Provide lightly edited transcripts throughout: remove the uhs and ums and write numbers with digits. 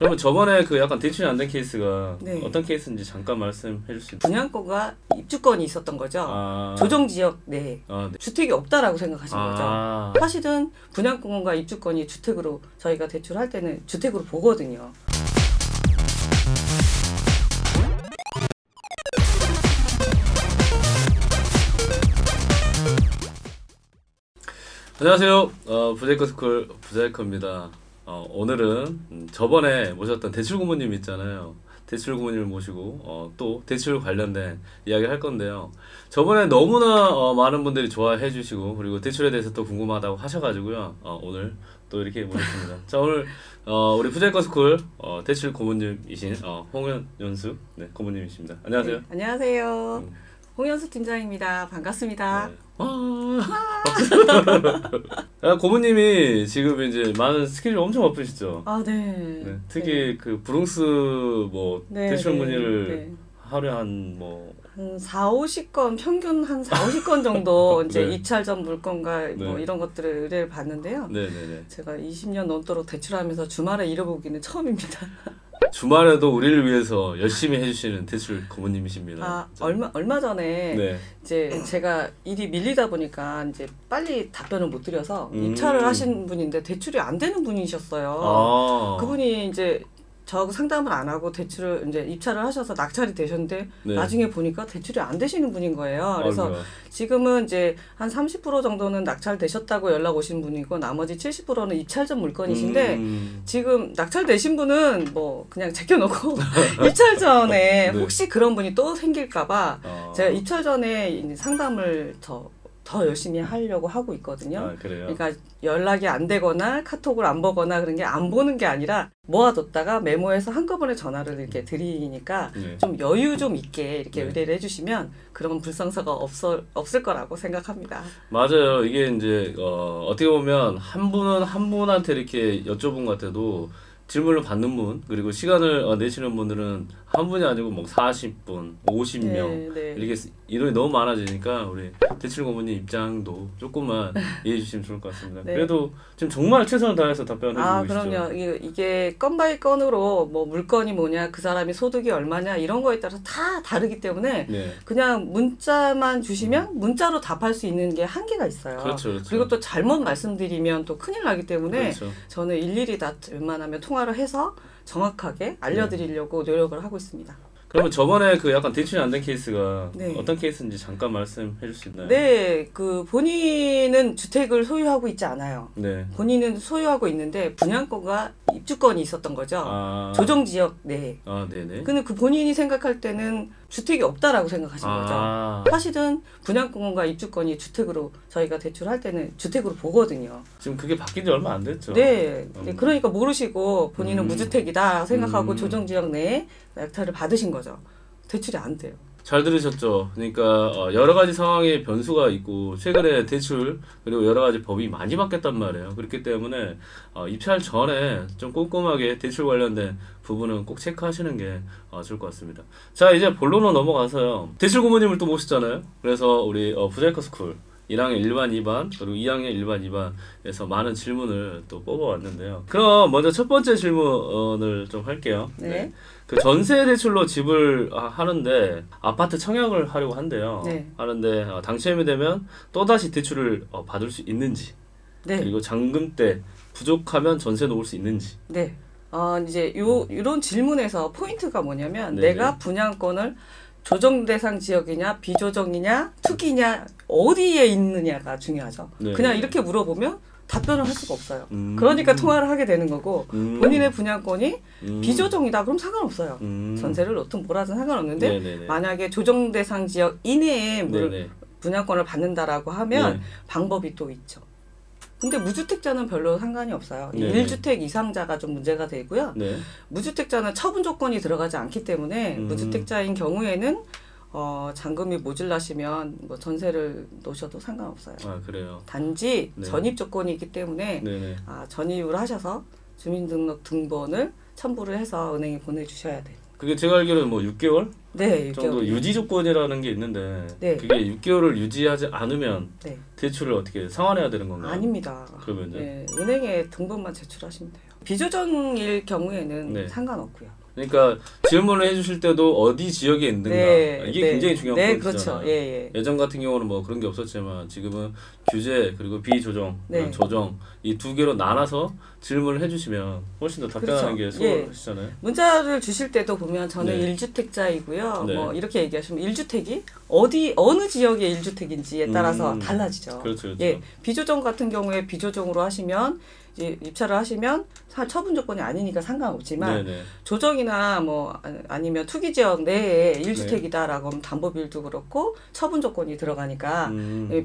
그러면 저번에 그 약간 대출이 안 된 케이스가 네. 어떤 케이스인지 잠깐 말씀해 줄 수 있나요? 분양권과 입주권이 있었던 거죠. 조정지역 내에 네. 주택이 없다라고 생각하신 아. 거죠. 사실은 분양권과 입주권이 주택으로 저희가 대출할 때는 주택으로 보거든요. 안녕하세요. 부자이커스쿨 부자이커입니다. 오늘은 저번에 모셨던 대출 고모님 있잖아요. 대출 고모님을 모시고 또 대출 관련된 이야기를 할 건데요. 저번에 너무나 많은 분들이 좋아해 주시고 그리고 대출에 대해서 또 궁금하다고 하셔가지고요. 오늘 또 이렇게 모셨습니다. 자, 오늘 우리 부자이커스쿨 대출 고모님이신 홍연수 고모님이십니다. 안녕하세요. 네, 안녕하세요. 홍연수 팀장입니다. 반갑습니다. 네. 고모님이 지금 이제 많은 스케줄이 엄청 바쁘시죠? 네. 특히 네. 그 브롱스 대출 문의를 하루에 한 4, 50건, 평균 한 4, 50건 정도 이제 네. 입찰전 물건과 뭐 이런 것들을 의뢰를 받는데요. 네네네. 제가 20년 넘도록 대출하면서 주말에 잃어보기는 처음입니다. 주말에도 우리를 위해서 열심히 해주시는 대출 고모님이십니다. 얼마 전에 이제 제가 일이 밀리다 보니까 이제 빨리 답변을 못 드려서 입찰을 하신 분인데 대출이 안 되는 분이셨어요. 그분이 이제 저하고 상담을 안 하고 대출을 이제 입찰을 하셔서 낙찰이 되셨는데 나중에 보니까 대출이 안 되시는 분인 거예요. 그래서 지금은 이제 한 30% 정도는 낙찰되셨다고 연락 오신 분이고 나머지 70%는 입찰 전 물건이신데 지금 낙찰되신 분은 뭐 그냥 제껴놓고 입찰 전에 혹시 그런 분이 또 생길까봐 제가 입찰 전에 상담을 더 열심히 하려고 하고 있거든요. 그래요? 그러니까 연락이 안 되거나 카톡을 안 보거나 그런 게 안 보는 게 아니라 모아뒀다가 메모해서 한꺼번에 전화를 이렇게 드리니까 좀 여유 좀 있게 이렇게 의뢰를 해주시면 그런 불상사가 없을 거라고 생각합니다. 맞아요. 이게 이제 어떻게 보면 한 분은 한 분한테 이렇게 여쭤본 것 같아도 질문을 받는 분 그리고 시간을 내시는 분들은 한 분이 아니고 뭐 40분, 50명 이렇게 인원이 너무 많아지니까 우리 대출 고모님 입장도 조금만 이해해 주시면 좋을 것 같습니다. 그래도 지금 정말 최선을 다해서 답변을 해주고 계시죠. 그럼요. 이게 건 바이 건으로 뭐 물건이 뭐냐, 그 사람이 소득이 얼마냐 이런 거에 따라서 다 다르기 때문에 그냥 문자만 주시면 문자로 답할 수 있는 게 한계가 있어요. 그렇죠. 그리고 또 잘못 말씀드리면 또 큰일 나기 때문에 저는 일일이 다 웬만하면 통화를 해서 정확하게 알려드리려고 노력을 하고 있습니다. 그러면 저번에 그 약간 대출이 안 된 케이스가 어떤 케이스인지 잠깐 말씀해 줄 수 있나요? 네, 그 본인은 주택을 소유하고 있지 않아요. 본인은 소유하고 있는데 분양권과 입주권이 있었던 거죠. 조정지역 내에. 근데 그 본인이 생각할 때는 주택이 없다라고 생각하신 거죠. 사실은 분양권과 입주권이 주택으로 저희가 대출할 때는 주택으로 보거든요. 지금 그게 바뀐 지 얼마 안 됐죠. 그러니까 모르시고 본인은 무주택이다 생각하고 조정지역 내에 낙찰을 받으신 거죠. 대출이 안 돼요. 잘 들으셨죠? 그러니까 여러 가지 상황에 변수가 있고 최근에 대출 그리고 여러 가지 법이 많이 바뀌었단 말이에요. 그렇기 때문에 입찰 전에 좀 꼼꼼하게 대출 관련된 부분은 꼭 체크하시는 게 좋을 것 같습니다. 자, 이제 본론으로 넘어가서요. 대출 고모님을 또 모셨잖아요. 그래서 우리 부자이커스쿨 1학년 1반, 2반, 그리고 2학년 1반, 2반에서 많은 질문을 또 뽑아왔는데요. 그럼 먼저 첫 번째 질문을 좀 할게요. 그 전세 대출로 집을 하는데 아파트 청약을 하려고 한대요. 하는데 당첨이 되면 또다시 대출을 받을 수 있는지 그리고 잔금 때 부족하면 전세 놓을 수 있는지 이제 이런 질문에서 포인트가 뭐냐면 내가 분양권을 조정 대상 지역이냐 비조정이냐 투기냐 어디에 있느냐가 중요하죠. 그냥 이렇게 물어보면 답변을 할 수가 없어요. 그러니까 통화를 하게 되는 거고 본인의 분양권이 비조정이다 그럼 상관없어요. 전세를 놓든 뭐라든 상관없는데 만약에 조정 대상 지역 이내에 분양권을 받는다라고 하면 방법이 또 있죠. 근데 무주택자는 별로 상관이 없어요. 1주택 이상자가 좀 문제가 되고요. 무주택자는 처분 조건이 들어가지 않기 때문에 무주택자인 경우에는 잔금이 모자라시면 뭐 전세를 놓으셔도 상관없어요. 그래요? 단지 전입 조건이 있기 때문에 전입을 하셔서 주민등록 등본을 첨부를 해서 은행에 보내주셔야 돼요. 그게 제가 알기로는 뭐 6개월? 네, 6개월 정도 유지 조건이라는 게 있는데 그게 6개월을 유지하지 않으면 대출을 어떻게 상환해야 되는 건가요? 아닙니다. 그러면요? 은행에 등본만 제출하시면 돼요. 비조정일 경우에는 네. 상관없고요. 그러니까 질문을 해주실 때도 어디 지역에 있는가 네, 이게 네. 굉장히 중요한 네, 포인트잖아요. 그렇죠. 예, 예. 예전 같은 경우는 뭐 그런 게 없었지만 지금은 규제 그리고 비조정, 네. 조정 이 두 개로 나눠서 질문을 해주시면 훨씬 더 답변하는 그렇죠. 게 수월하시잖아요. 문자를 주실 때도 보면 저는 네. 1주택자이고요. 네. 뭐 이렇게 얘기하시면 1주택이 어느 지역의 1주택인지에 따라서 달라지죠. 그렇죠, 그렇죠. 예, 비조정 같은 경우에 비조정으로 하시면 이제 입찰을 하시면 처분 조건이 아니니까 상관없지만 네네. 조정이나 뭐 아니면 투기 지역 내에 1주택이다라고 하면 담보 비율도 그렇고 처분 조건이 들어가니까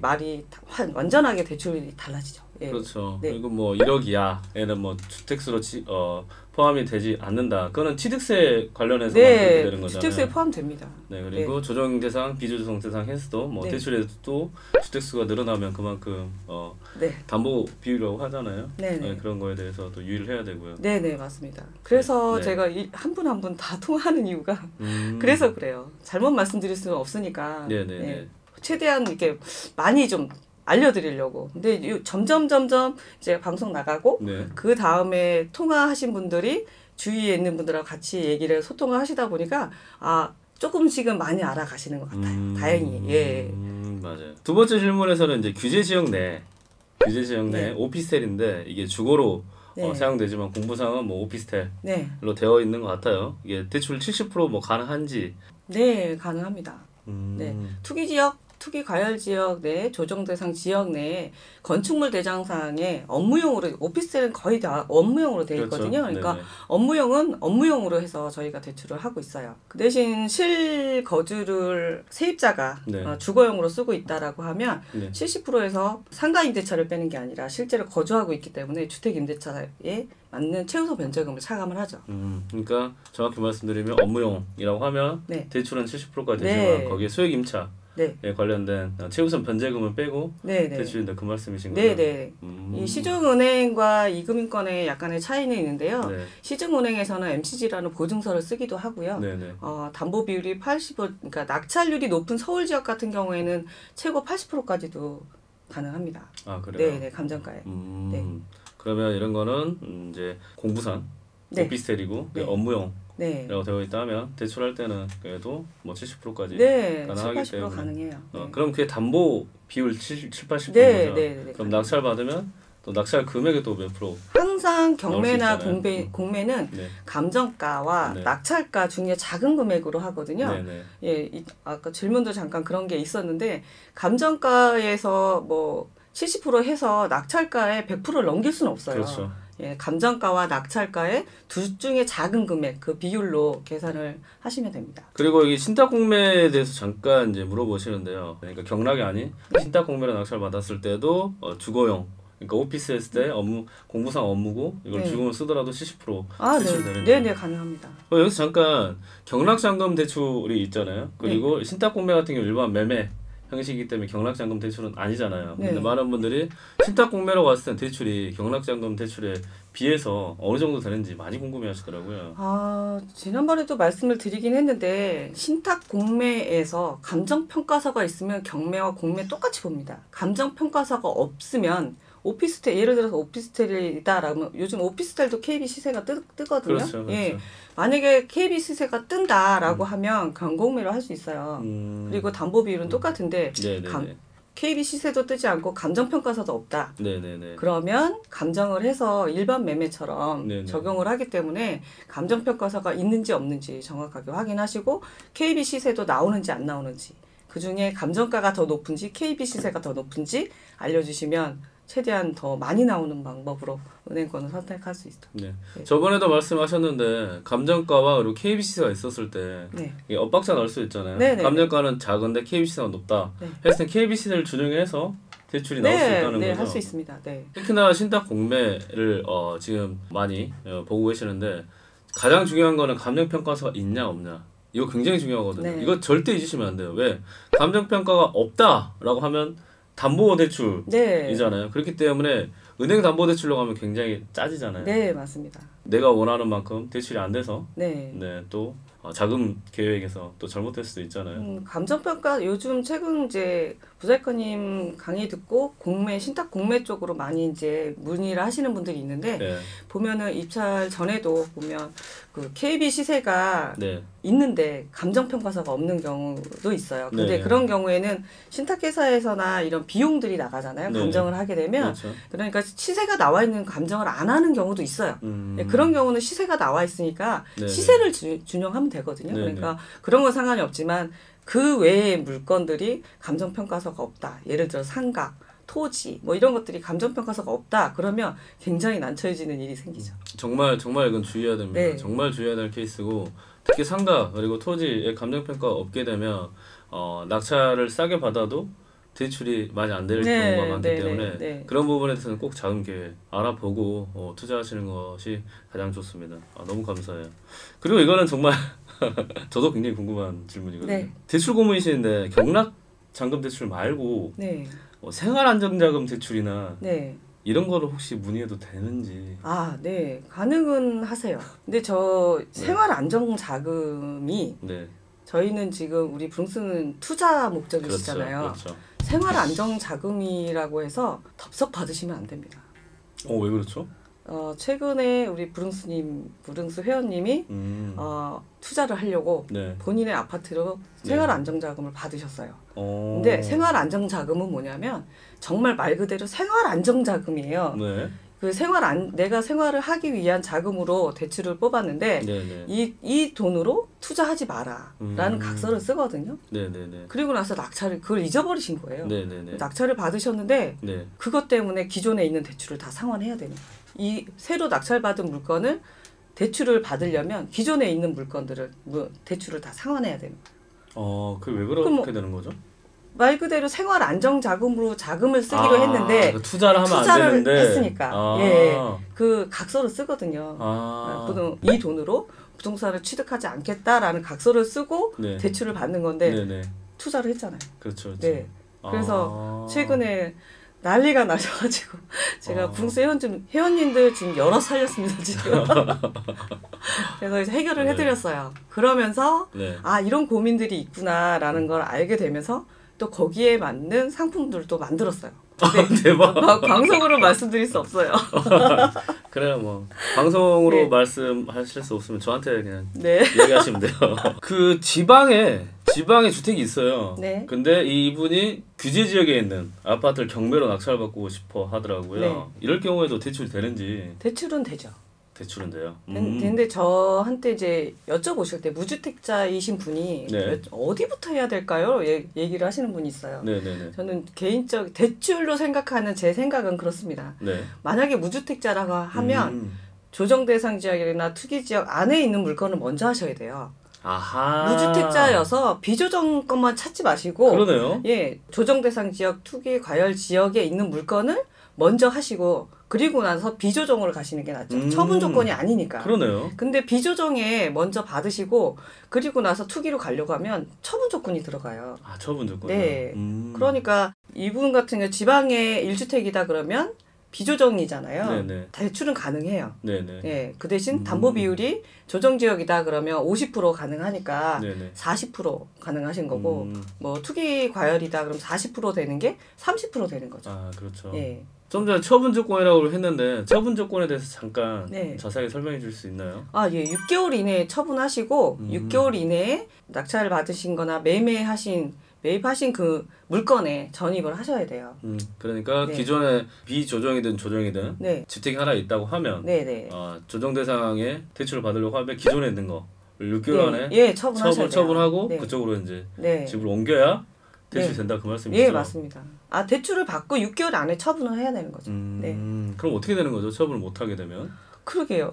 말이 완전하게 대출이 달라지죠. 예. 그렇죠. 네. 그리고 뭐 1억 이하에는 뭐 주택수로 포함이 되지 않는다. 그거는 취득세 관련해서 네, 되는 거잖아요. 취득세에 포함됩니다. 네, 그리고 조정 대상, 비조정 대상 해서도 뭐 네. 대출에도 주택수가 늘어나면 그만큼 네. 담보 비율이라고 하잖아요. 네네. 네, 그런 거에 대해서 또 유의를 해야 되고요. 네네 맞습니다. 그래서 네. 제가 한 분 한 분 다 통화하는 이유가 그래서 그래요. 잘못 말씀드릴 수는 없으니까 네네네. 네. 최대한 이렇게 많이 좀 알려드리려고. 근데 점점 이제 방송 나가고 네. 그 다음에 통화하신 분들이 주위에 있는 분들하고 같이 얘기를 소통을 하시다 보니까 조금씩은 많이 알아가시는 것 같아요. 다행히. 예. 맞아요. 두 번째 질문에서는 이제 규제 지역 내 네. 오피스텔인데 이게 주거로 네. 사용되지만 공부상은 뭐 오피스텔로 네. 되어 있는 것 같아요. 이게 대출 70% 가능한지. 네, 가능합니다. 네. 투기 지역, 투기 과열 지역 내 조정 대상 지역 내에 건축물 대장상에 업무용으로 오피스텔은 거의 다 업무용으로 되어 그렇죠. 있거든요. 그러니까 네네. 업무용은 업무용으로 해서 저희가 대출을 하고 있어요. 그 대신 실거주를 세입자가 네. 주거용으로 쓰고 있다라고 하면 네. 70%에서 상가 임대차를 빼는 게 아니라 실제로 거주하고 있기 때문에 주택 임대차에 맞는 최우선 변제금을 차감을 하죠. 그러니까 정확히 말씀드리면 업무용이라고 하면 네. 대출은 70%까지 네. 되지만 거기에 소액 임차에 네. 관련된 최우선 변제금을 빼고 네, 대출인데 그 말씀이신 거죠? 네네. 이 시중은행과 이금융권의 약간의 차이는 있는데요. 네. 시중은행에서는 MCG라는 보증서를 쓰기도 하고요. 네네. 담보 비율이 80%, 그러니까 낙찰률이 높은 서울 지역 같은 경우에는 최고 80%까지도 가능합니다. 아 그래요? 네네, 감정가에. 네. 그러면 이런 거는 이제 공부상 네. 오피스텔이고 네. 업무용 네. 라고 되어 있다면 대출할 때는 그래도 뭐 70%까지 네, 가능하기 70, 80% 때문에 가능해요. 네. 그럼 그게 담보 비율 80%인 네, 거죠? 네, 네, 그럼 가능해요. 낙찰 받으면 또 낙찰 금액이 또 몇 프로? 항상 경매나 나올 수 있잖아요. 공매는 네. 감정가와 네. 낙찰가 중에 작은 금액으로 하거든요. 네네. 예, 아까 질문도 잠깐 그런 게 있었는데 감정가에서 뭐 70% 해서 낙찰가에 100%를 넘길 수는 없어요. 그렇죠. 예, 감정가와 낙찰가의 둘 중에 작은 금액 그 비율로 계산을 하시면 됩니다. 그리고 이 신탁 공매에 대해서 잠깐 이제 물어보시는데요. 그러니까 경락이 아닌 신탁 공매로 낙찰 받았을 때도 주거용 그러니까 오피스 했을 때 공부상 업무고 이걸 네. 주금을 쓰더라도 70% 네. 대출되는 네, 가능합니다. 여기서 잠깐 경락잔금 대출이 있잖아요. 그리고 신탁공매 같은 경우 일반 매매 형식이기 때문에 경락잔금 대출은 아니잖아요. 네. 근데 많은 분들이 신탁공매라고 했을 때 대출이 경락잔금 대출에 비해서 어느 정도 되는지 많이 궁금해하시더라고요. 지난번에도 말씀을 드리긴 했는데 신탁 공매에서 감정평가서가 있으면 경매와 공매 똑같이 봅니다. 감정평가서가 없으면 오피스텔 예를 들어서 오피스텔이다라면 요즘 오피스텔도 KB 시세가 뜨거든요. 그렇죠, 그렇죠. 예, 만약에 KB 시세가 뜬다라고 하면 경공매로 할 수 있어요. 그리고 담보 비율은 똑같은데 네네네. KB 시세도 뜨지 않고 감정평가서도 없다. 네네네. 그러면 감정을 해서 일반 매매처럼 네네. 적용을 하기 때문에 감정평가서가 있는지 없는지 정확하게 확인하시고 KB 시세도 나오는지 안 나오는지 그중에 감정가가 더 높은지 KB 시세가 더 높은지 알려주시면 최대한 더 많이 나오는 방법으로 은행권을 선택할 수 있다. 네. 네. 저번에도 말씀하셨는데 감정가와 그리고 KBC가 있었을 때 네. 이게 엇박자 날 수 있잖아요. 네네. 감정가는 작은데 KBC가 높다. 네. 했을 때 KBC를 준용해서 대출이 나올 수 있다는 네, 거죠. 할 수 있습니다. 네. 특히나 신탁 공매를 지금 많이 보고 계시는데 가장 중요한 거는 감정평가서가 있냐 없냐. 이거 굉장히 중요하거든요. 네. 이거 절대 잊으시면 안 돼요. 왜? 감정평가가 없다라고 하면 담보대출이잖아요. 네. 그렇기 때문에 은행 담보대출로 가면 굉장히 짜지잖아요. 네, 맞습니다. 내가 원하는 만큼 대출이 안 돼서 네. 네, 또 자금 계획에서 또 잘못될 수도 있잖아요. 감정평가 요즘 최근 이제 부자이커님 강의 듣고 신탁 공매 쪽으로 많이 이제 문의를 하시는 분들이 있는데 네. 보면은 입찰 전에도 보면 그 KB 시세가 네. 있는데 감정평가서가 없는 경우도 있어요. 근데 네. 그런 경우에는 신탁회사에서나 이런 비용들이 나가잖아요. 네. 감정을 하게 되면 그렇죠. 그러니까 시세가 나와 있는 감정을 안 하는 경우도 있어요. 네, 그런 경우는 시세가 나와 있으니까 네네. 시세를 준용하면 되거든요. 네네. 그러니까 그런 건 상관이 없지만 그 외의 물건들이 감정평가서가 없다. 예를 들어 상가, 토지 뭐 이런 것들이 감정평가서가 없다. 그러면 굉장히 난처해지는 일이 생기죠. 정말 이건 주의해야 됩니다. 네. 정말 주의해야 될 케이스고 특히 상가 그리고 토지에 감정평가 없게 되면 낙찰을 싸게 받아도 대출이 많이 안 될 네, 경우가 많기 네, 때문에 네. 그런 부분에 대해서는 꼭 자금 계획 알아보고 투자하시는 것이 가장 좋습니다. 너무 감사해요. 그리고 이거는 정말 저도 굉장히 궁금한 질문이거든요. 네. 대출 고문이시는데 경락 잔금 대출 말고 네. 생활안정자금 대출이나 네. 이런 거를 혹시 문의해도 되는지. 네. 가능은 하세요. 근데 저 생활 안정 자금이 네. 저희는 지금 우리 브롱스는 투자 목적이시잖아요. 그렇죠. 생활 안정 자금이라고 해서 덥석 받으시면 안 됩니다. 왜 그렇죠? 최근에 우리 브룽스 회원님이 투자를 하려고 네. 본인의 아파트로 생활 안정 자금을 받으셨어요. 어. 근데 생활 안정 자금은 뭐냐면 정말 말 그대로 생활 안정 자금이에요. 네. 내가 생활을 하기 위한 자금으로 대출을 뽑았는데 네네. 이 돈으로 투자하지 마라라는 각서를 쓰거든요. 네네네. 그리고 나서 그걸 잊어버리신 거예요. 네네네. 낙찰을 받으셨는데 네. 그것 때문에 기존에 있는 대출을 다 상환해야 되는 거예요. 이 새로 낙찰받은 물건을 대출을 받으려면 기존에 있는 물건들을 대출을 다 상환해야 되는 거예요. 그 왜 그렇게 되는 거죠? 말 그대로 생활 안정 자금으로 자금을 쓰기로 했는데 투자를 하면 투자를 안 되는데 했으니까 그 각서를 쓰거든요. 이 돈으로 부동산을 취득하지 않겠다라는 각서를 쓰고 네. 대출을 받는 건데 네네. 투자를 했잖아요. 그렇죠. 네. 그래서 최근에 난리가 나셔가지고 제가 브룽스 회원님들 지금 여러 살렸습니다 지금. 그래서 이제 해결을 해드렸어요. 그러면서 이런 고민들이 있구나라는 걸 알게 되면서 또 거기에 맞는 상품들도 만들었어요. 근데 대박. 방송으로 말씀드릴 수 없어요. 그래요, 뭐 방송으로 말씀하실 수 없으면 저한테 그냥 얘기하시면 돼요. 그 지방에 주택이 있어요. 네. 근데 이분이 규제 지역에 있는 아파트를 경매로 낙찰받고 싶어 하더라고요. 네. 이럴 경우에도 대출이 되는지. 대출은 되죠. 대출은 돼요. 근데 저한테 이제 여쭤보실 때 무주택자이신 분이 어디부터 해야 될까요? 얘기를 하시는 분이 있어요. 네네네. 저는 개인적 대출로 생각하는 제 생각은 그렇습니다. 네. 만약에 무주택자라고 하면 조정 대상 지역이나 투기 지역 안에 있는 물건을 먼저 하셔야 돼요. 아하. 무주택자여서 비조정 것만 찾지 마시고 그러네요. 조정 대상 지역, 투기 과열 지역에 있는 물건을 먼저 하시고 그리고 나서 비조정으로 가시는 게 낫죠. 처분 조건이 아니니까. 그러네요. 근데 비조정에 먼저 받으시고 그리고 나서 투기로 가려고 하면 처분 조건이 들어가요. 처분 조건. 네. 그러니까 이분 같은 경우 지방에 1주택이다 그러면 비조정이잖아요. 네네. 대출은 가능해요. 네네. 네. 그 대신 담보 비율이 조정 지역이다 그러면 50% 가능하니까 네네. 40% 가능하신 거고 뭐 투기 과열이다 그러면 40% 되는 게 30% 되는 거죠. 그렇죠. 예. 좀 전에 처분 조건이라고 했는데 처분 조건에 대해서 잠깐 자세하게 설명해 줄 수 있나요? 6개월 이내에 처분하시고 6개월 이내에 낙찰을 받으신 거나 매입하신 그 물건에 전입을 하셔야 돼요. 그러니까 기존에 비조정이든 조정이든 주택이 하나 있다고 하면 조정 대상에 대출을 받으려고 하면 기존에 있는 거 6개월 안에 처분하고 그쪽으로 이제 집을 옮겨야 대출이 된다 그 말씀이시죠? 예, 맞습니다. 대출을 받고 6개월 안에 처분을 해야 되는 거죠. 그럼 어떻게 되는 거죠? 처분을 못 하게 되면? 그러게요.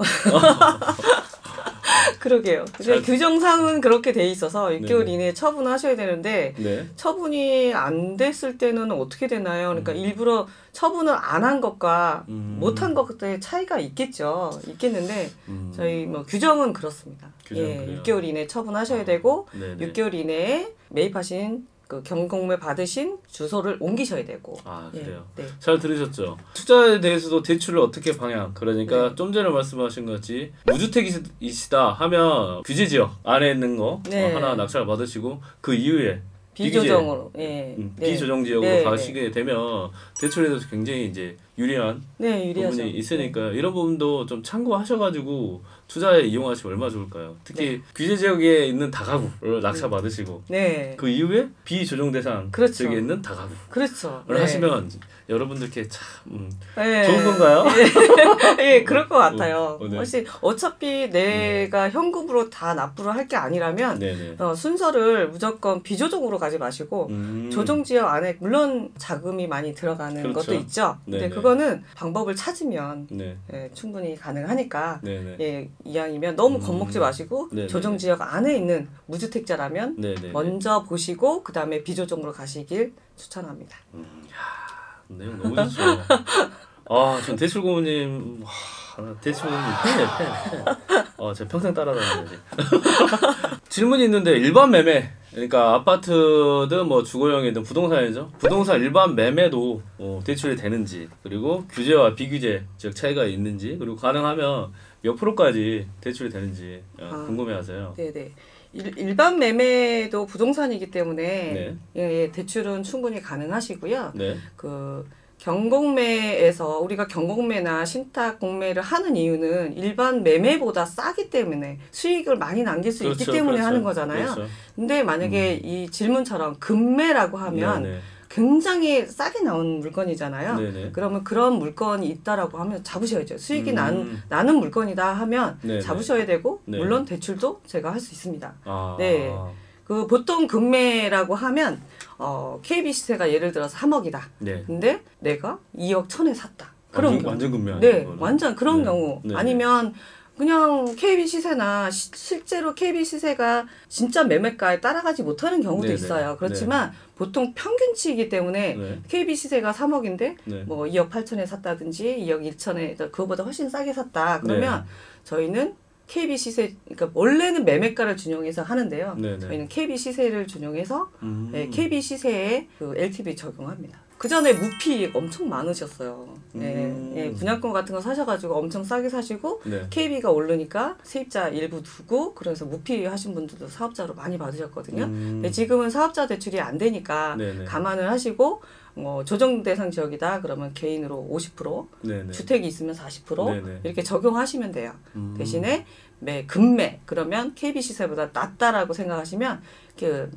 그러게요. 규정상은 그렇게 돼 있어서 6개월 이내에 처분하셔야 되는데 처분이 안 됐을 때는 어떻게 되나요? 그러니까 일부러 처분을 안 한 것과 못 한 것의 차이가 있겠는데 저희 뭐 규정은 그렇습니다. 6개월 이내에 처분하셔야 되고 6개월 이내에 매입하신 그 경공매 받으신 주소를 옮기셔야 되고. 아 그래요. 네. 잘 들으셨죠? 투자에 대해서도 대출을 어떻게 방향 그러니까 네. 좀 전에 말씀하신 것 같이 무주택이시다 하면 규제 지역 안에 있는 거 네. 하나 낙찰 받으시고 그 이후에 비조정으로 비조정 지역으로 가시게 되면 대출에 대해서 굉장히 이제 유리한 부분이 있으니까 이런 부분도 좀 참고하셔가지고 투자에 이용하시면 얼마나 좋을까요? 특히 규제 지역에 있는 다가구를 낙찰 받으시고 그 이후에 비조정 대상 지역에 있는 다가구를 하시면 여러분들께 참 좋은 건가요? 예, 그럴 것 같아요. 혹시 어차피 내가 현금으로 다 납부를 할 게 아니라면 순서를 무조건 비조정으로 가지 마시고 조정 지역 안에 물론 자금이 많이 들어가는 것도 있죠. 근데 그거는 방법을 찾으면 충분히 가능하니까 이왕이면 너무 겁먹지 마시고 조정 지역 안에 있는 무주택자라면 먼저 보시고 그 다음에 비조정으로 가시길 추천합니다. 내용 너무 좋죠. 전 대출 고모님 대출 고모님 팬이에요. 제가 평생 따라다녀야지. 질문이 있는데 일반 매매 그러니까 아파트든 뭐 주거용이든 부동산이죠. 부동산 일반 매매도 대출이 되는지 그리고 규제와 비규제 즉 차이가 있는지 그리고 가능하면 몇 프로까지 대출이 되는지 궁금해하세요. 네네. 일반 매매도 부동산이기 때문에 대출은 충분히 가능하시고요. 그 경공매에서 우리가 경공매나 신탁 공매를 하는 이유는 일반 매매보다 싸기 때문에 수익을 많이 남길 수 있기 때문에 하는 거잖아요. 근데 만약에 이 질문처럼 금매라고 하면 굉장히 싸게 나온 물건이잖아요. 그러면 그런 물건이 있다라고 하면 잡으셔야죠. 수익이 나는 물건이다 하면 잡으셔야 되고 물론 대출도 제가 할 수 있습니다. 그 보통 금매라고 하면 KB 시세가 예를 들어서 3억이다. 근데 내가 2억 1천에 샀다. 그런 경우. 완전 금매. 완전 그런 경우. 아니면 그냥 KB 시세나 실제로 KB 시세가 진짜 매매가에 따라가지 못하는 경우도 있어요. 그렇지만 보통 평균치이기 때문에 KB 시세가 3억인데 뭐 2억 8천에 샀다든지 2억 1천에 그거보다 훨씬 싸게 샀다. 그러면 저희는 KB 시세, 그러니까 원래는 매매가를 준용해서 하는데요. 저희는 KB 시세를 준용해서 KB 시세에 그 LTV 적용합니다. 그 전에 무피 엄청 많으셨어요. 분양권 같은 거 사셔가지고 엄청 싸게 사시고 KB가 오르니까 세입자 일부 두고 그래서 무피 하신 분들도 사업자로 많이 받으셨거든요. 근데 지금은 사업자 대출이 안 되니까 감안을 하시고 조정 대상 지역이다 그러면 개인으로 50%, 주택이 있으면 40% 이렇게 적용하시면 돼요. 대신에 금매 그러면 KB 시세보다 낮다라고 생각하시면 그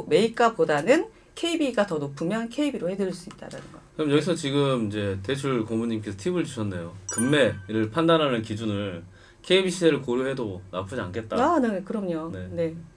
매입가보다는 KB가 더 높으면 KB로 해드릴 수 있다는 거. 그럼 여기서 지금 이제 대출 고모님께서 팁을 주셨네요. 금매를 판단하는 기준을 KB 시세를 고려해도 나쁘지 않겠다. 네, 그럼요.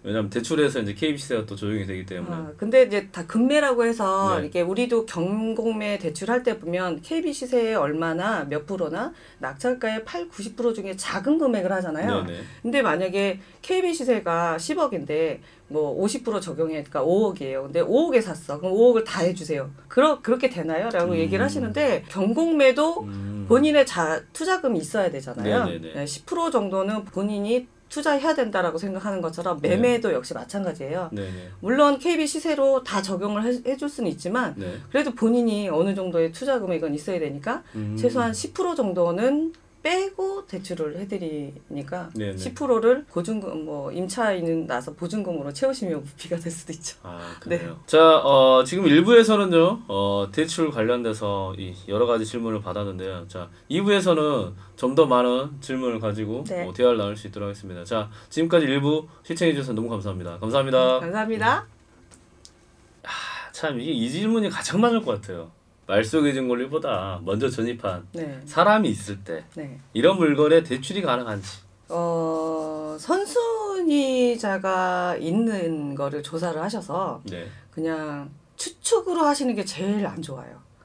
왜냐하면 대출에서 이제 KB 시세가 또 조정이 되기 때문에. 근데 이제 다 금매라고 해서 이게 우리도 경공매 대출할 때 보면 KB 시세에 얼마나 몇 프로나 낙찰가의 80, 90% 중에 작은 금액을 하잖아요. 근데 만약에 KB 시세가 10억인데 뭐 50% 적용하니까 5억이에요. 근데 5억에 샀어. 그럼 5억을 다 해주세요. 그렇게 되나요? 라고 얘기를 하시는데 경공매도 본인의 투자금이 있어야 되잖아요. 10% 정도는 본인이 투자해야 된다라고 생각하는 것처럼 매매도 역시 마찬가지예요. 물론 KB 시세로 다 적용을 해줄 수는 있지만 그래도 본인이 어느 정도의 투자 금액은 있어야 되니까 최소한 10% 정도는 빼고 대출을 해드리니까 10%를 보증금 임차인은 나서 보증금으로 채우시면 무피가 될 수도 있죠. 그래요. 자, 지금 1부에서는요 대출 관련돼서 이 여러 가지 질문을 받았는데요. 자, 2부에서는 좀 더 많은 질문을 가지고 대화를 나눌 수 있도록 하겠습니다. 자, 지금까지 1부 시청해 주셔서 너무 감사합니다. 감사합니다. 감사합니다. 참 이 질문이 가장 많을 것 같아요. 말소기준 권리보다 먼저 전입한 사람이 있을 때 이런 물건에 대출이 가능한지. 선순위자가 있는 거를 조사를 하셔서 그냥 추측으로 하시는 게 제일 안 좋아요.